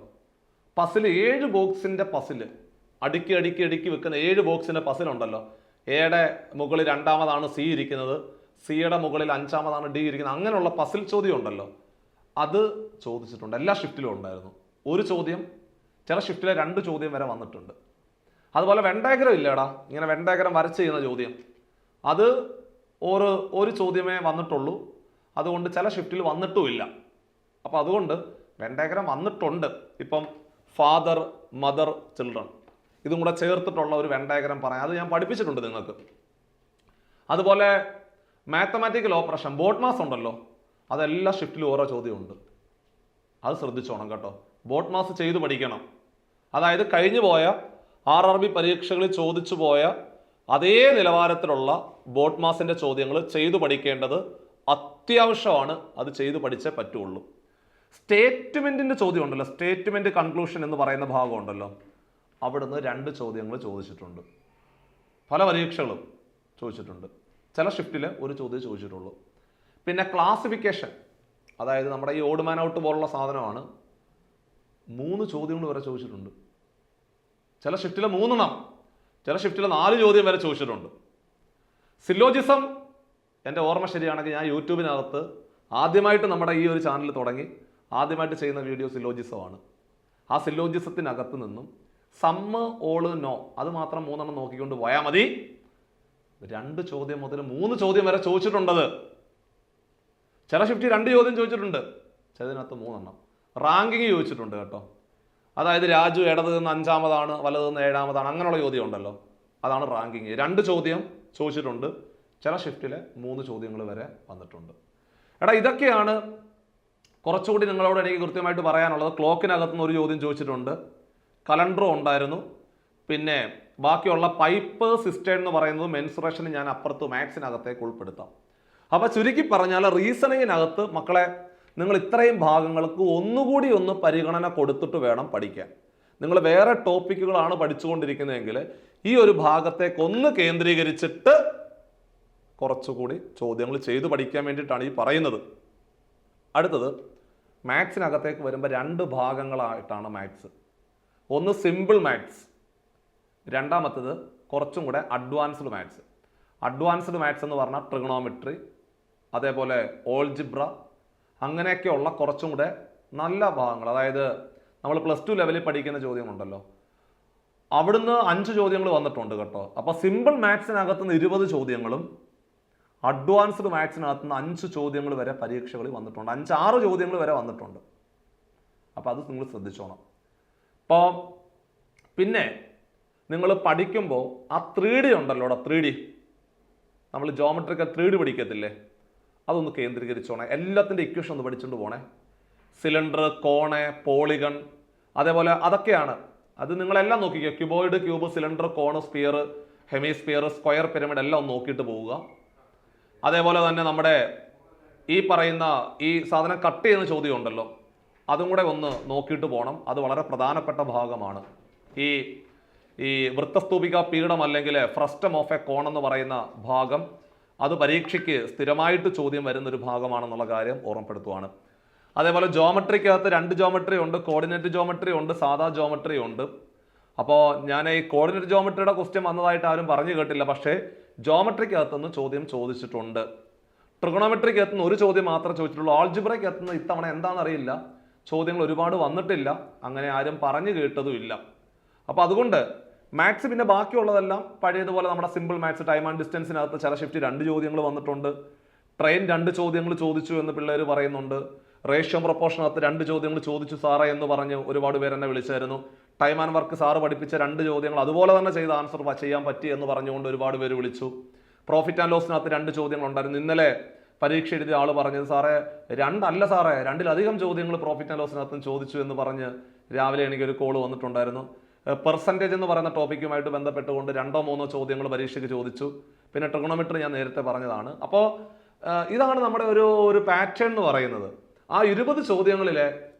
പസിൽ 7 ബോക്സിൻ്റെ പസിൽ അടുക്കി അടുക്കി അടുക്കി വെക്കുന്ന 7 ബോക്സിൻ്റെ പസിലുണ്ടല്ലോ. എയുടെ മുകളിൽ 2ാമതാണ് സി ഇരിക്കുന്നത്, സിയുടെ മുകളിൽ 5ാമതാണ് ഡി ഇരിക്കുന്നത്. അങ്ങനെയുള്ള പസിൽ ചോദ്യം ഉണ്ടല്ലോ, അത് ചോദിച്ചിട്ടുണ്ട്. എല്ലാ ഷിഫ്റ്റിലും ഉണ്ടായിരുന്നു. 1 ചോദ്യം, ചില ഷിഫ്റ്റിലെ 2 ചോദ്യം വരെ വന്നിട്ടുണ്ട്. അതുപോലെ വെൻഡാഗ്രം ഇല്ലേടാ, ഇങ്ങനെ വെൻഡാഗ്രം വരച്ച് ചെയ്യുന്ന ചോദ്യം, അത് ഒരു ചോദ്യമേ വന്നിട്ടുള്ളൂ. അതുകൊണ്ട് ചില ഷിഫ്റ്റിൽ വന്നിട്ടുമില്ല. അപ്പോൾ അതുകൊണ്ട് വെൻഡാഗ്രം വന്നിട്ടുണ്ട്. ഇപ്പം ഫാദർ, മദർ, ചിൽഡ്രൻ ഇതും കൂടെ ചേർത്തിട്ടുള്ള ഒരു വെൻഡാഗ്രം പറയാം. അത് ഞാൻ പഠിപ്പിച്ചിട്ടുണ്ട് നിങ്ങൾക്ക്. അതുപോലെ മാത്തമാറ്റിക്കൽ ഓപ്പറേഷൻ ബോട്ട് മാസ് ഉണ്ടല്ലോ, അതെല്ലാ ഷിഫ്റ്റിലും ഓരോ ചോദ്യമുണ്ട്. അത് ശ്രദ്ധിച്ചോണം കേട്ടോ. ബോട്ട് മാസ് ചെയ്തു പഠിക്കണം. അതായത് കഴിഞ്ഞു പോയ RRB പരീക്ഷകളിൽ ചോദിച്ചു പോയ അതേ നിലവാരത്തിലുള്ള ബോട്ട് മാസിൻ്റെ ചോദ്യങ്ങൾ ചെയ്തു പഠിക്കേണ്ടത് അത്യാവശ്യമാണ്. അത് ചെയ്തു പഠിച്ചേ പറ്റുള്ളൂ. സ്റ്റേറ്റ്മെൻറ്റിൻ്റെ ചോദ്യം ഉണ്ടല്ലോ, സ്റ്റേറ്റ്മെൻറ്റ് കൺക്ലൂഷൻ എന്ന് പറയുന്ന ഭാഗം ഉണ്ടല്ലോ, അവിടുന്ന് 2 ചോദ്യങ്ങൾ ചോദിച്ചിട്ടുണ്ട്. പല പരീക്ഷകളും ചോദിച്ചിട്ടുണ്ട്. ചില ഷിഫ്റ്റിൽ 1 ചോദ്യം ചോദിച്ചിട്ടുള്ളൂ. പിന്നെ ക്ലാസിഫിക്കേഷൻ, അതായത് നമ്മുടെ ഈ ഓഡ് മാൻ ഔട്ട് പോലുള്ള സാധനമാണ്, 3 ചോദ്യങ്ങൾ വരെ ചോദിച്ചിട്ടുണ്ട്. ചില ഷിഫ്റ്റിൽ 3 എണ്ണം, ചില ഷിഫ്റ്റിൽ 4 ചോദ്യം വരെ ചോദിച്ചിട്ടുണ്ട്. സിലോജിസം എൻ്റെ ഓർമ്മ ശരിയാണെങ്കിൽ ഞാൻ യൂട്യൂബിനകത്ത് ആദ്യമായിട്ട് നമ്മുടെ ഈ ഒരു ചാനൽ തുടങ്ങി ആദ്യമായിട്ട് ചെയ്യുന്ന വീഡിയോ സിലോജിസമാണ്. ആ സിലോജിസത്തിനകത്ത് നിന്നും സമ്മ്, ഓള്, നോ അത് മാത്രം 3 എണ്ണം നോക്കിക്കൊണ്ട് പോയാൽ മതി. 2 ചോദ്യം മുതൽ 3 ചോദ്യം വരെ ചോദിച്ചിട്ടുണ്ടത്. ചില ഷിഫ്റ്റ് 2 ചോദ്യം ചോദിച്ചിട്ടുണ്ട്, ചിലതിനകത്ത് 3 എണ്ണം. റാങ്കിങ് ചോദിച്ചിട്ടുണ്ട് കേട്ടോ. അതായത് രാജു ഇടത് നിന്ന് 5ാമതാണ്, വലത് നിന്ന് 7ാമതാണ്, അങ്ങനെയുള്ള ചോദ്യം ഉണ്ടല്ലോ, അതാണ് റാങ്കിങ്. 2 ചോദ്യം ചോദിച്ചിട്ടുണ്ട്. ചില ഷിഫ്റ്റിലെ 3 ചോദ്യങ്ങൾ വരെ വന്നിട്ടുണ്ട്. ഇതൊക്കെയാണ് കുറച്ചുകൂടി നിങ്ങളോട് എനിക്ക് കൃത്യമായിട്ട് പറയാനുള്ളത്. ക്ലോക്കിനകത്തുനിന്ന് 1 ചോദ്യം ചോദിച്ചിട്ടുണ്ട്. കലണ്ടറും ഉണ്ടായിരുന്നു. പിന്നെ ബാക്കിയുള്ള പൈപ്പ് സിസ്റ്റം എന്ന് പറയുന്നത് മെൻസുറേഷന് ഞാൻ അപ്പുറത്ത് മാത്സിനകത്തേക്ക് ഉൾപ്പെടുത്താം. അപ്പോൾ ചുരുക്കി പറഞ്ഞാൽ റീസണിങ്ങിനകത്ത് മക്കളെ നിങ്ങൾ ഇത്രയും ഭാഗങ്ങൾക്ക് ഒന്നുകൂടി ഒന്ന് പരിഗണന കൊടുത്തിട്ട് വേണം പഠിക്കാൻ. നിങ്ങൾ വേറെ ടോപ്പിക്കുകളാണ് പഠിച്ചുകൊണ്ടിരിക്കുന്നതെങ്കിൽ ഈ ഒരു ഭാഗത്തേക്ക് ഒന്ന് കേന്ദ്രീകരിച്ചിട്ട് കുറച്ചുകൂടി ചോദ്യങ്ങൾ ചെയ്തു പഠിക്കാൻ വേണ്ടിയിട്ടാണ് ഈ പറയുന്നത്. അടുത്തത് മാത്സിനകത്തേക്ക് വരുമ്പോൾ 2 ഭാഗങ്ങളായിട്ടാണ് മാത്സ്. ഒന്ന് സിമ്പിൾ മാത്സ്, രണ്ടാമത്തത് കുറച്ചും കൂടെ അഡ്വാൻസ്ഡ് മാത്സ്. അഡ്വാൻസ്ഡ് മാത്സ് എന്ന് പറഞ്ഞാൽ ട്രിഗണോമെട്രി, അതേപോലെ ഓൾജിബ്ര, അങ്ങനെയൊക്കെയുള്ള കുറച്ചും കൂടെ നല്ല ഭാഗങ്ങൾ. അതായത് നമ്മൾ +2 ലെവലിൽ പഠിക്കുന്ന ചോദ്യങ്ങളുണ്ടല്ലോ, അവിടുന്ന് 5 ചോദ്യങ്ങൾ വന്നിട്ടുണ്ട് കേട്ടോ. അപ്പോൾ സിമ്പിൾ മാത്സിനകത്ത് നിന്ന് 20 ചോദ്യങ്ങളും അഡ്വാൻസ്ഡ് മാത്സിനകത്ത് നിന്ന് 5 ചോദ്യങ്ങൾ വരെ പരീക്ഷകളിൽ വന്നിട്ടുണ്ട്. 5-6 ചോദ്യങ്ങൾ വരെ വന്നിട്ടുണ്ട്. അപ്പോൾ അത് നിങ്ങൾ ശ്രദ്ധിച്ചോണം. അപ്പോൾ പിന്നെ നിങ്ങൾ പഠിക്കുമ്പോൾ ആ 3D ഉണ്ടല്ലോ, 3D നമ്മൾ ജോമെട്രിക്കൽ 3D പഠിക്കത്തില്ലേ, അതൊന്ന് കേന്ദ്രീകരിച്ചോണേ. എല്ലാത്തിൻ്റെ ഇക്വേഷൻ ഒന്ന് പഠിച്ചുകൊണ്ട് പോണേ. സിലിണ്ടർ, കോണ്, പോളിഗൺ, അതേപോലെ അതൊക്കെയാണ്. അത് നിങ്ങളെല്ലാം നോക്കിക്കോ. Cuboid, cube, cylinder, cone, sphere, hemisphere, square, pyramid എല്ലാം ഒന്ന് നോക്കിയിട്ട് പോവുക. അതേപോലെ തന്നെ നമ്മുടെ ഈ പറയുന്ന ഈ സാധനം കട്ട് ചെയ്യുന്ന ചോദ്യം ഉണ്ടല്ലോ, അതും കൂടെ ഒന്ന് നോക്കിയിട്ട് പോകണം. അത് വളരെ പ്രധാനപ്പെട്ട ഭാഗമാണ്. ഈ വൃത്തസ്തൂപിക പീഠം അല്ലെങ്കിൽ ഫ്രസ്റ്റം ഓഫ് എ കോൺ എന്ന് പറയുന്ന ഭാഗം, അത് പരീക്ഷയ്ക്ക് സ്ഥിരമായിട്ട് ചോദ്യം വരുന്നൊരു ഭാഗമാണെന്നുള്ള കാര്യം ഓർമ്മപ്പെടുത്തുവാണ്. അതേപോലെ ജോമെട്രിക്കകത്ത് 2 ജോമെട്രി ഉണ്ട്. കോർഡിനേറ്റ് ജോമെട്രി ഉണ്ട്, സാധാ ജോമെട്രി ഉണ്ട്. അപ്പോൾ ഞാൻ ഈ കോർഡിനേറ്റ് ജോമെട്രിയുടെ ക്വസ്റ്റ്യൻ വന്നതായിട്ട് ആരും പറഞ്ഞു കേട്ടില്ല. പക്ഷേ ജോമെട്രിക്കകത്തുനിന്ന് ചോദ്യം ചോദിച്ചിട്ടുണ്ട്. ട്രിഗണോമെട്രിക്കകത്തുനിന്ന് ഒരു ചോദ്യം മാത്രമേ ചോദിച്ചിട്ടുള്ളൂ. ആൾജിബ്രയ്ക്കകത്തുനിന്ന് ഇത്തവണ എന്താണെന്നറിയില്ല, ചോദ്യങ്ങൾ ഒരുപാട് വന്നിട്ടില്ല, അങ്ങനെ ആരും പറഞ്ഞു കേട്ടതുമില്ല. അപ്പോൾ അതുകൊണ്ട് മാത്സ് പിന്നെ ബാക്കിയുള്ളതെല്ലാം പഴയതുപോലെ നമ്മുടെ സിമ്പിൾ മാത്സ്, ടൈം ആൻഡ് ഡിസ്റ്റൻസിനകത്ത് ചില ഷിഫ്റ്റ് 2 ചോദ്യങ്ങൾ വന്നിട്ടുണ്ട്. ട്രെയിൻ 2 ചോദ്യങ്ങൾ ചോദിച്ചു എന്ന് പിള്ളേർ പറയുന്നുണ്ട്. റേഷ്യോ പ്രൊപ്പോർഷനകത്ത് 2 ചോദ്യങ്ങൾ ചോദിച്ചു സാറേ എന്ന് പറഞ്ഞ് ഒരുപാട് പേര് എന്നെ വിളിച്ചായിരുന്നു. ടൈം ആൻഡ് വർക്ക് സാറ് പഠിപ്പിച്ച 2 ചോദ്യങ്ങൾ അതുപോലെ തന്നെ ചെയ്ത് ആൻസർ ചെയ്യാൻ പറ്റി എന്ന് പറഞ്ഞുകൊണ്ട് ഒരുപാട് പേര് വിളിച്ചു. പ്രോഫിറ്റ് ആൻഡ് ലോസിനകത്ത് 2 ചോദ്യങ്ങൾ ഉണ്ടായിരുന്നു. ഇന്നലെ പരീക്ഷ എഴുതിയ ആൾ പറഞ്ഞത് സാറേ 2 അല്ല സാറേ 2-ലധികം ചോദ്യങ്ങൾ പ്രോഫിറ്റ് ആൻഡ് ലോസിനകത്തും ചോദിച്ചു എന്ന് പറഞ്ഞ് രാവിലെ എനിക്കൊരു കോൾ വന്നിട്ടുണ്ടായിരുന്നു. പെർസെൻറ്റേജ് എന്ന് പറയുന്ന ടോപ്പിക്കുമായിട്ട് ബന്ധപ്പെട്ടുകൊണ്ട് 2-3 ചോദ്യങ്ങൾ പരീക്ഷയ്ക്ക് ചോദിച്ചു. പിന്നെ ട്രിഗണോമെട്രി ഞാൻ നേരത്തെ പറഞ്ഞതാണ്. അപ്പോൾ ഇതാണ് നമ്മുടെ ഒരു പാറ്റേൺ എന്ന് പറയുന്നത്. ആ 20 ചോദ്യങ്ങളിലെ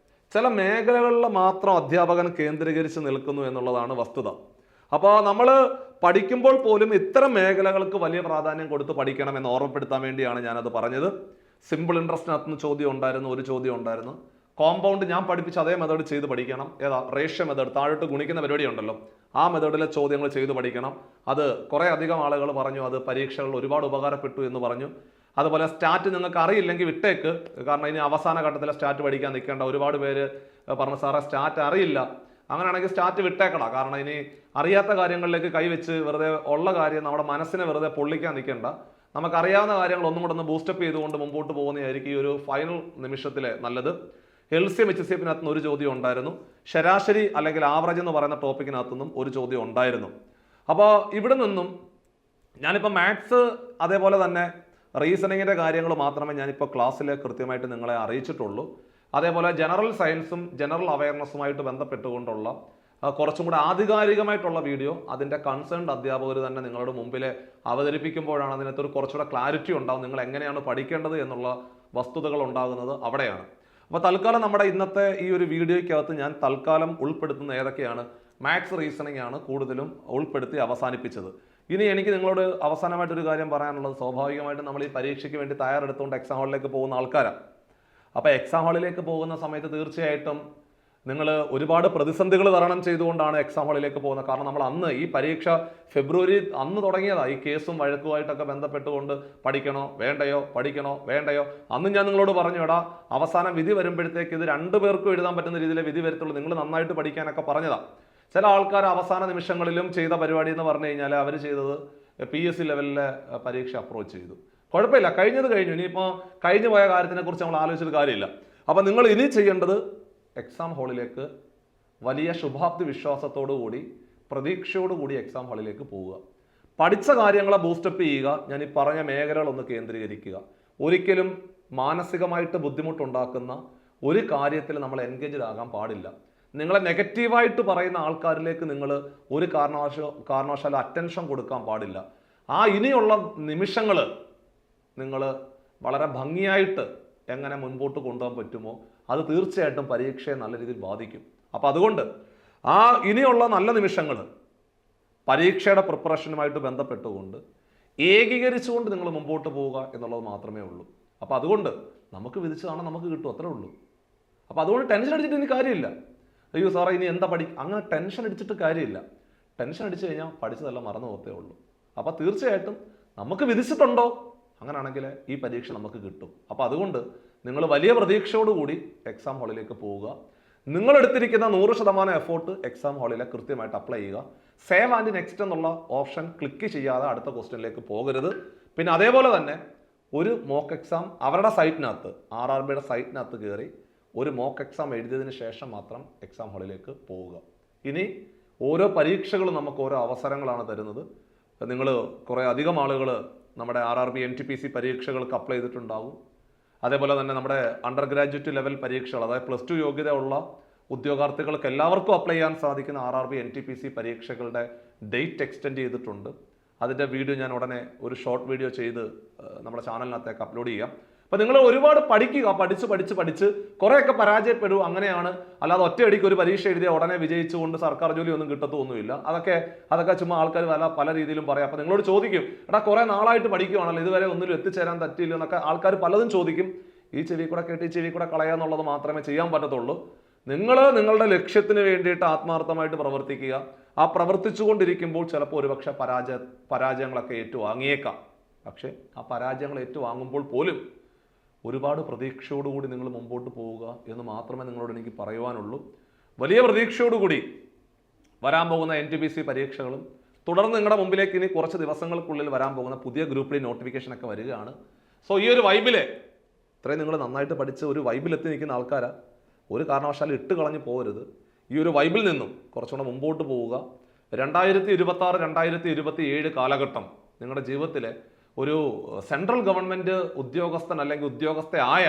ചില മേഖലകളിൽ മാത്രം അധ്യാപകൻ കേന്ദ്രീകരിച്ച് നിൽക്കുന്നു എന്നുള്ളതാണ് വസ്തുത. അപ്പോൾ നമ്മൾ പഠിക്കുമ്പോൾ പോലും ഇത്തരം മേഖലകൾക്ക് വലിയ പ്രാധാന്യം കൊടുത്ത് പഠിക്കണം എന്ന് ഓർമ്മപ്പെടുത്താൻ വേണ്ടിയാണ് ഞാനത് പറഞ്ഞത്. സിമ്പിൾ ഇൻട്രസ്റ്റിനകത്തുനിന്ന് ചോദ്യം ഉണ്ടായിരുന്നു, ഒരു ചോദ്യം ഉണ്ടായിരുന്നു. കോമ്പൗണ്ട് ഞാൻ പഠിപ്പിച്ച അതേ മെത്തേഡ് ചെയ്ത് പഠിക്കണം. ഏതാ? റേഷ്യോ മെത്തേഡ്, താഴോട്ട് ഗുണിക്കുന്ന പരിപാടി ഉണ്ടല്ലോ, ആ മെത്തേഡിലെ ചോദ്യങ്ങൾ ചെയ്ത് പഠിക്കണം. അത് കുറേ അധികം ആളുകൾ പറഞ്ഞു അത് പരീക്ഷകളിൽ ഒരുപാട് ഉപകാരപ്പെട്ടു എന്ന് പറഞ്ഞു. അതുപോലെ സ്റ്റാറ്റ് നിങ്ങൾക്ക് അറിയില്ലെങ്കിൽ വിട്ടേക്ക്, കാരണം ഇനി അവസാന ഘട്ടത്തിലെ സ്റ്റാറ്റ് പഠിക്കാൻ നിൽക്കേണ്ട. ഒരുപാട് പേര് പറഞ്ഞു സാറേ സ്റ്റാറ്റ് അറിയില്ല, അങ്ങനെയാണെങ്കിൽ സ്റ്റാറ്റ് വിട്ടേക്കടാ, കാരണം ഇനി അറിയാത്ത കാര്യങ്ങളിലേക്ക് കൈവച്ച് വെറുതെ ഉള്ള കാര്യം നമ്മുടെ മനസ്സിനെ വെറുതെ പൊള്ളിക്കാൻ നിൽക്കേണ്ട. നമുക്കറിയാവുന്ന കാര്യങ്ങൾ ഒന്നും കൂടെ ഒന്ന് ബൂസ്റ്റപ്പ് ചെയ്തുകൊണ്ട് മുമ്പോട്ട് പോകുന്നതായിരിക്കും ഈ ഒരു ഫൈനൽ നിമിഷത്തിലെ നല്ലത്. എൽസിഎം HCFനകത്തുനിന്ന് ഒരു ചോദ്യം ഉണ്ടായിരുന്നു. ശരാശരി അല്ലെങ്കിൽ ആവറേജ് എന്ന് പറയുന്ന ടോപ്പിക്കിനകത്തുനിന്നും ഒരു ചോദ്യം ഉണ്ടായിരുന്നു. അപ്പോൾ ഇവിടെ നിന്നും ഞാനിപ്പോൾ മാത്സ് അതേപോലെ തന്നെ റീസണിങ്ങിൻ്റെ കാര്യങ്ങൾ മാത്രമേ ഞാനിപ്പോൾ ക്ലാസ്സിൽ കൃത്യമായിട്ട് നിങ്ങളെ അറിയിച്ചിട്ടുള്ളൂ. അതേപോലെ ജനറൽ സയൻസും ജനറൽ അവയർനെസ്സുമായിട്ട് ബന്ധപ്പെട്ടുകൊണ്ടുള്ള കുറച്ചും കൂടെ ആധികാരികമായിട്ടുള്ള വീഡിയോ അതിൻ്റെ കൺസേൺഡ് അധ്യാപകർ തന്നെ നിങ്ങളുടെ മുമ്പിൽ അവതരിപ്പിക്കുമ്പോഴാണ് അതിനകത്തൊരു കുറച്ചുകൂടെ ക്ലാരിറ്റി ഉണ്ടാവും. നിങ്ങൾ എങ്ങനെയാണ് പഠിക്കേണ്ടത് എന്നുള്ള വസ്തുതകൾ ഉണ്ടാകുന്നത് അവിടെയാണ്. അപ്പോൾ തൽക്കാലം നമ്മുടെ ഇന്നത്തെ ഈ ഒരു വീഡിയോയ്ക്കകത്ത് ഞാൻ തൽക്കാലം ഉൾപ്പെടുത്തുന്ന ഏതൊക്കെയാണ് മാത്സ് റീസണിങ് ആണ് കൂടുതലും ഉൾപ്പെടുത്തി അവസാനിപ്പിച്ചത്. ഇനി എനിക്ക് നിങ്ങളോട് അവസാനമായിട്ടൊരു കാര്യം പറയാനുള്ളത്, സ്വാഭാവികമായിട്ടും നമ്മൾ ഈ പരീക്ഷയ്ക്ക് വേണ്ടി തയ്യാറെടുത്തുകൊണ്ട് എക്സാം ഹാളിലേക്ക് പോകുന്ന ആൾക്കാരാണ്. അപ്പോൾ എക്സാം ഹാളിലേക്ക് പോകുന്ന സമയത്ത് തീർച്ചയായിട്ടും നിങ്ങൾ ഒരുപാട് പ്രതിസന്ധികൾ തരണം ചെയ്തുകൊണ്ടാണ് എക്സാം ഹാളിലേക്ക് പോകുന്നത്. കാരണം നമ്മൾ അന്ന് ഈ പരീക്ഷ ഫെബ്രുവരി അന്ന് തുടങ്ങിയതാണ്. ഈ കേസും വഴക്കുമായിട്ടൊക്കെ ബന്ധപ്പെട്ടുകൊണ്ട് പഠിക്കണോ വേണ്ടയോ, പഠിക്കണോ വേണ്ടയോ. അന്ന് ഞാൻ നിങ്ങളോട് പറഞ്ഞു, എടാ അവസാനം വിധി വരുമ്പോഴത്തേക്ക് ഇത് 2 പേർക്കും എഴുതാൻ പറ്റുന്ന രീതിയിലെ വിധി വരത്തുള്ളൂ, നിങ്ങൾ നന്നായിട്ട് പഠിക്കാനൊക്കെ പറഞ്ഞതാണ്. ചില ആൾക്കാർ അവസാന നിമിഷങ്ങളിലും ചെയ്ത പരിപാടി എന്ന് പറഞ്ഞു കഴിഞ്ഞാൽ അവർ ചെയ്തത് PSC ലെവലിലെ പരീക്ഷ അപ്രോച്ച് ചെയ്തു. കുഴപ്പമില്ല, കഴിഞ്ഞത് കഴിഞ്ഞു. ഇനിയിപ്പോൾ കഴിഞ്ഞു പോയ കാര്യത്തിനെ കുറിച്ച് നമ്മൾ ആലോചിച്ചിട്ട് കാര്യമില്ല. അപ്പോൾ നിങ്ങൾ ഇനി ചെയ്യേണ്ടത് എക്സാം ഹാളിലേക്ക് വലിയ ശുഭാപ്തി വിശ്വാസത്തോടു കൂടി പ്രതീക്ഷയോടുകൂടി എക്സാം ഹാളിലേക്ക് പോവുക. പഠിച്ച കാര്യങ്ങളെ ബൂസ്റ്റപ്പ് ചെയ്യുക. ഞാൻ ഈ പറഞ്ഞ മേഖലകളൊന്ന് കേന്ദ്രീകരിക്കുക. ഒരിക്കലും മാനസികമായിട്ട് ബുദ്ധിമുട്ടുണ്ടാക്കുന്ന ഒരു കാര്യത്തിൽ നമ്മൾ എൻഗേജ്ഡ് ആകാൻ പാടില്ല. നിങ്ങളെ നെഗറ്റീവായിട്ട് പറയുന്ന ആൾക്കാരിലേക്ക് നിങ്ങൾ ഒരു കാരണവശാലും അറ്റൻഷൻ കൊടുക്കാൻ പാടില്ല. ആ ഇനിയുള്ള നിമിഷങ്ങൾ നിങ്ങൾ വളരെ ഭംഗിയായിട്ട് എങ്ങനെ മുൻപോട്ട് കൊണ്ടുപോകാൻ പറ്റുമോ അത് തീർച്ചയായിട്ടും പരീക്ഷയെ നല്ല രീതിയിൽ ബാധിക്കും. അപ്പോൾ അതുകൊണ്ട് ആ ഇനിയുള്ള നല്ല നിമിഷങ്ങൾ പരീക്ഷയുടെ പ്രിപ്പറേഷനുമായിട്ട് ബന്ധപ്പെട്ടുകൊണ്ട് ഏകീകരിച്ചുകൊണ്ട് നിങ്ങൾ മുമ്പോട്ട് പോവുക എന്നുള്ളത് മാത്രമേ ഉള്ളൂ. അപ്പോൾ അതുകൊണ്ട് നമുക്ക് വിധിച്ചതാണ് നമുക്ക് കിട്ടും, അത്രേ ഉള്ളൂ. അപ്പോൾ അതുകൊണ്ട് ടെൻഷൻ അടിച്ചിട്ട് ഇനി കാര്യമില്ല. അയ്യോ സാറേ ഇനി എന്താ അങ്ങനെ ടെൻഷൻ അടിച്ചിട്ട് കാര്യമില്ല. ടെൻഷൻ അടിച്ചു കഴിഞ്ഞാൽ പഠിച്ചതെല്ലാം മറന്നു പോകത്തേ ഉള്ളൂ. അപ്പോൾ തീർച്ചയായിട്ടും നമുക്ക് വിധിച്ചിട്ടുണ്ടോ, അങ്ങനെയാണെങ്കിൽ ഈ പരീക്ഷ നമുക്ക് കിട്ടും. അപ്പോൾ അതുകൊണ്ട് നിങ്ങൾ വലിയ പ്രതീക്ഷയോടുകൂടി എക്സാം ഹാളിലേക്ക് പോവുക. നിങ്ങളെടുത്തിരിക്കുന്ന 100% എഫോർട്ട് എക്സാം ഹാളിൽ കൃത്യമായിട്ട് അപ്ലൈ ചെയ്യുക. സേവ് ആൻഡ് നെക്സ്റ്റ് എന്നുള്ള ഓപ്ഷൻ ക്ലിക്ക് ചെയ്യാതെ അടുത്ത ക്വസ്റ്റ്യനിലേക്ക് പോകരുത്. പിന്നെ അതേപോലെ തന്നെ ഒരു മോക്ക് എക്സാം അവരുടെ സൈറ്റിനകത്ത് RRBയുടെ സൈറ്റിനകത്ത് കയറി ഒരു മോക്ക് എക്സാം എഴുതിയതിന് ശേഷം മാത്രം എക്സാം ഹാളിലേക്ക് പോവുക. ഇനി ഓരോ പരീക്ഷകളും നമുക്ക് ഓരോ അവസരങ്ങളാണ് തരുന്നത്. നിങ്ങൾ കുറേ അധികം ആളുകൾ നമ്മുടെ RRB NTPC പരീക്ഷകൾക്ക് അപ്ലൈ ചെയ്തിട്ടുണ്ടാകും. അതേപോലെ തന്നെ നമ്മുടെ അണ്ടർ ഗ്രാജുവേറ്റ് ലെവൽ പരീക്ഷകൾ, അതായത് +2 യോഗ്യതയുള്ള ഉദ്യോഗാർത്ഥികൾക്ക് എല്ലാവർക്കും അപ്ലൈ ചെയ്യാൻ സാധിക്കുന്ന RRB NTPC പരീക്ഷകളുടെ ഡേറ്റ് എക്സ്റ്റെൻഡ് ചെയ്തിട്ടുണ്ട്. അതിൻ്റെ വീഡിയോ ഞാൻ ഉടനെ ഒരു ഷോർട്ട് വീഡിയോ ചെയ്ത് നമ്മുടെ ചാനലിനകത്തേക്ക് അപ്ലോഡ് ചെയ്യാം. അപ്പോൾ നിങ്ങൾ ഒരുപാട് പഠിക്കുക, പഠിച്ച് കുറേയൊക്കെ പരാജയപ്പെടും. അങ്ങനെയാണ്, അല്ലാതെ ഒറ്റയടിക്ക് ഒരു പരീക്ഷ എഴുതിയ ഉടനെ വിജയിച്ചുകൊണ്ട് സർക്കാർ ജോലി ഒന്നും കിട്ടത്തൊന്നുമില്ല. അതൊക്കെ ചുമ്മാ ആൾക്കാർ പല രീതിയിലും പറയാം. അപ്പോൾ നിങ്ങളോട് ചോദിക്കും, എടാ കുറേ നാളായിട്ട് പഠിക്കുവാണല്ലോ, ഇതുവരെ ഒന്നിലും എത്തിച്ചേരാൻ പറ്റില്ല എന്നൊക്കെ ആൾക്കാർ പലതും ചോദിക്കും. ഈ ചെവി കൂടെ കേട്ട് ഈ ചെവി കൂടെ കളയാന്നുള്ളത് മാത്രമേ ചെയ്യാൻ പറ്റത്തുള്ളൂ. നിങ്ങൾ നിങ്ങളുടെ ലക്ഷ്യത്തിന് വേണ്ടിയിട്ട് ആത്മാർത്ഥമായിട്ട് പ്രവർത്തിക്കുക. ആ പ്രവർത്തിച്ചുകൊണ്ടിരിക്കുമ്പോൾ ചിലപ്പോൾ ഒരുപക്ഷെ പരാജയങ്ങളൊക്കെ ഏറ്റുവാങ്ങിയേക്കാം. പക്ഷേ ആ പരാജയങ്ങൾ ഏറ്റുവാങ്ങുമ്പോൾ പോലും ഒരുപാട് പ്രതീക്ഷയോടുകൂടി നിങ്ങൾ മുമ്പോട്ട് പോവുക എന്ന് മാത്രമേ നിങ്ങളോട് എനിക്ക് പറയുവാനുള്ളൂ. വലിയ പ്രതീക്ഷയോടുകൂടി വരാൻ പോകുന്ന NTPC പരീക്ഷകളും തുടർന്ന് നിങ്ങളുടെ മുമ്പിലേക്ക് ഇനി കുറച്ച് ദിവസങ്ങൾക്കുള്ളിൽ വരാൻ പോകുന്ന പുതിയ ഗ്രൂപ്പ് ഡി നോട്ടിഫിക്കേഷനൊക്കെ വരികയാണ്. സോ ഈ ഒരു വൈബിലെ ഇത്രയും നിങ്ങൾ നന്നായിട്ട് പഠിച്ച് ഒരു വൈബിലെത്തി നിൽക്കുന്ന ആൾക്കാരാ, ഒരു കാരണവശാലും ഇട്ട് കളഞ്ഞ് പോകരുത്. ഈ ഒരു വൈബിൽ നിന്നും കുറച്ചുകൂടെ മുമ്പോട്ട് പോവുക. 2026-2027 കാലഘട്ടം നിങ്ങളുടെ ജീവിതത്തിലെ ഒരു സെൻട്രൽ ഗവൺമെൻറ് ഉദ്യോഗസ്ഥൻ അല്ലെങ്കിൽ ഉദ്യോഗസ്ഥയായ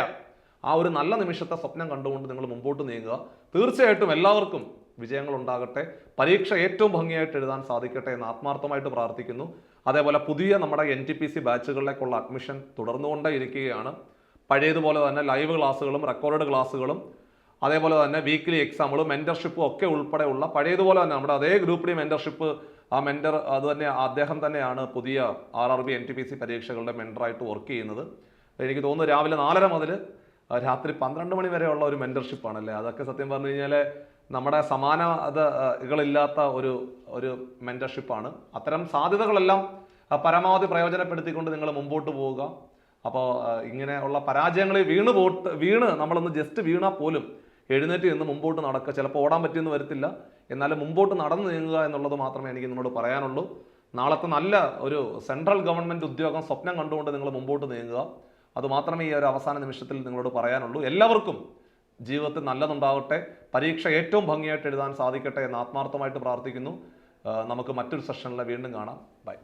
ആ ഒരു നല്ല നിമിഷത്തെ സ്വപ്നം കണ്ടുകൊണ്ട് നിങ്ങൾ മുമ്പോട്ട് നീങ്ങുക. തീർച്ചയായിട്ടും എല്ലാവർക്കും വിജയങ്ങൾ ഉണ്ടാകട്ടെ, പരീക്ഷ ഏറ്റവും ഭംഗിയായിട്ട് എഴുതാൻ സാധിക്കട്ടെ എന്ന് ആത്മാർത്ഥമായിട്ട് പ്രാർത്ഥിക്കുന്നു. അതേപോലെ പുതിയ നമ്മുടെ NTPC ബാച്ചുകളിലേക്കുള്ള അഡ്മിഷൻ തുടർന്നുകൊണ്ടേ ഇരിക്കുകയാണ്. പഴയതുപോലെ തന്നെ ലൈവ് ക്ലാസ്സുകളും റെക്കോർഡ് ക്ലാസ്സുകളും അതേപോലെ തന്നെ വീക്ക്ലി എക്സാമുകളും മെന്റർഷിപ്പും ഒക്കെ ഉൾപ്പെടെയുള്ള പഴയതുപോലെ തന്നെ നമ്മുടെ അതേ ഗ്രൂപ്പ് ഡി മെന്റർഷിപ്പ്, ആ മെന്റർ അദ്ദേഹം തന്നെയാണ് പുതിയ RRB NTPC പരീക്ഷകളുടെ മെന്ററായിട്ട് വർക്ക് ചെയ്യുന്നത്. എനിക്ക് തോന്നുന്നു രാവിലെ 4:30 മുതൽ രാത്രി 12 മണി വരെയുള്ള ഒരു മെന്റർഷിപ്പാണല്ലേ. അതൊക്കെ സത്യം പറഞ്ഞു കഴിഞ്ഞാൽ നമ്മുടെ സമാനതകളില്ലാത്ത ഒരു മെന്റർഷിപ്പാണ്. അത്തരം സാധ്യതകളെല്ലാം പരമാവധി പ്രയോജനപ്പെടുത്തിക്കൊണ്ട് നിങ്ങൾ മുമ്പോട്ട് പോവുക. അപ്പോൾ ഇങ്ങനെയുള്ള പരാജയങ്ങളിൽ വീണ് നമ്മളൊന്ന് ജസ്റ്റ് വീണാൽ പോലും എഴുന്നേറ്റ് നിന്ന് മുമ്പോട്ട് നടക്കുക. ചിലപ്പോൾ ഓടാൻ പറ്റിയെന്ന് വരത്തില്ല, എന്നാലും മുമ്പോട്ട് നടന്നു നീങ്ങുക എന്നുള്ളത് മാത്രമേ എനിക്ക് നിങ്ങളോട് പറയാനുള്ളൂ. നാളത്തെ നല്ല ഒരു സെൻട്രൽ ഗവൺമെൻറ് ഉദ്യോഗം സ്വപ്നം കണ്ടുകൊണ്ട് നിങ്ങൾ മുമ്പോട്ട് നീങ്ങുക. അതുമാത്രമേ ഈ ഒരു അവസാന നിമിഷത്തിൽ നിങ്ങളോട് പറയാനുള്ളൂ. എല്ലാവർക്കും ജീവിതത്തിൽ നല്ലതുണ്ടാകട്ടെ, പരീക്ഷ ഏറ്റവും ഭംഗിയായിട്ട് എഴുതാൻ സാധിക്കട്ടെ എന്ന് ആത്മാർത്ഥമായിട്ട് പ്രാർത്ഥിക്കുന്നു. നമുക്ക് മറ്റൊരു സെഷനിൽ വീണ്ടും കാണാം. ബൈ.